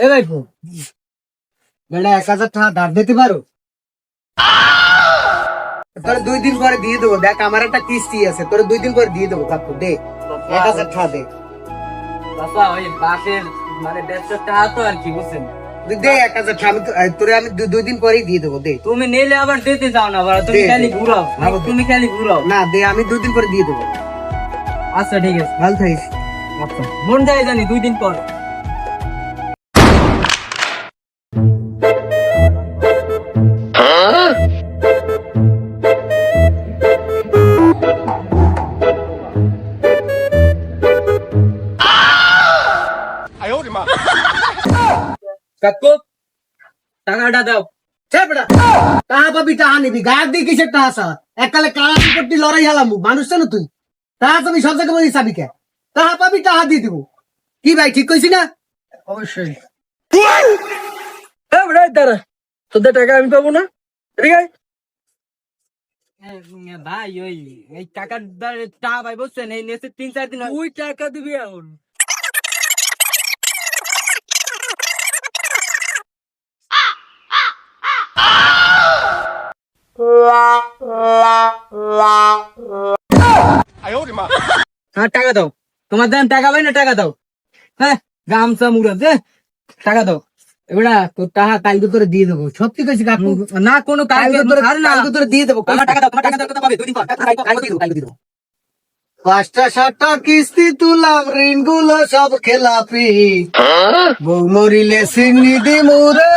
এ ভাই বেটা 1000 টাকা ধার দিতে পারো? তোর 2 দিন পরে দিয়ে দেবো। দেখ আমার একটা কিস্তি আছে, তোর 2 দিন পরে দিয়ে দেবো। কাকু দে 1000 টাকা দে। বাবা ওই বাসের মানে ব্যবসার টাকা তো আর কি বুঝছেন। দে 1000 টাকা, তোরে আমি 2 দিন পরেই দিয়ে দেবো। দে তুমি নিলে আবার দিতে যাও না, বাবা তুমি দে, খালি দে। ঘুরাও, তুমি খালি ঘুরাও। না দে, আমি 2 দিন পরে দিয়ে দেবো। আচ্ছা ঠিক আছে, ভালো থাকিস। আচ্ছা মন যায় জানি 2 দিন পর। কাকু টাকাটা দাও। টাকা পাবি, টাকা নিবি, গায়ের দিয়ে কিসের টাকা আসা? এককালে কারা করতে লড়াই হালাম মানুষ না তুই। টাকা তুমি সব জায়গায় বলি চাবি কে? টাকা পাবি, টাকা দিয়ে দিব। কি ভাই ঠিক কইছি না? অবশ্যই। দাঁড়া, তোদের টাকা আমি পাবো না? ঠিক আছে ভাই, ওই এই টাকার টাকা ভাই বুঝছেন, এই নেছে 3-4 দিন ওই টাকা দিবি এখন। হ্যাঁ টাকা দাও, তোমার দেন টাকা ভাই না, টাকা দাও। হ্যাঁ গামছা মুড়া দে, টাকা দাও। এবারে তোর টাকা কালকে তোরে দিয়ে দেবো। সত্যি কইছি কাকু, না কোনো কালকে তোরে কালকে তোরে দিয়ে দেবো। আমার টাকা দাও, তোমার টাকা দাও, কথা পাবে 2 দিন পর, কালকে দিয়ে দেবো। 5টা 7টা কিস্তি তুলাম, ঋণ গুলো সব খেলাপি। বউ মরিলে সিন্নি দি মুরে,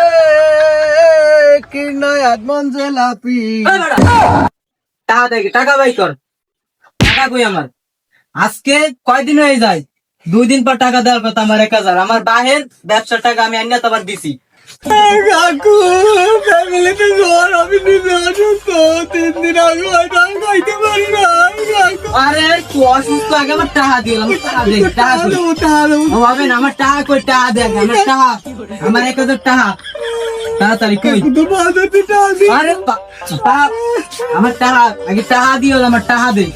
কি নয়াত মন জেলাপি। টাকা দেখে টাকা বাই কর, টাকা কই আমার? আজকে কয়দিন হয়ে যায়, 2 দিন পর টাকা দেওয়ার কথা আমার 1000। আমার বাহের ব্যবসার টাকা আমি আনিয়া তোমার দিছি। কাকু ফ্যামিলিতে জ্বর, আমি নিজে অসুস্থ, 3 দিন আগে টাকা খাইতে পারি না। আরে তুই অসুস্থ, আগে আমার টাকা দিও, আমার টাকা দে, টাকা কই? ও হবে না, আমার টাকা কই? টাকা দেখ, আমার টাকা, আমার 1000 টাকা তাড়াতাড়ি কই? আরে আমার টাকা, আগে টাকা দিও, আমার টাকা দে।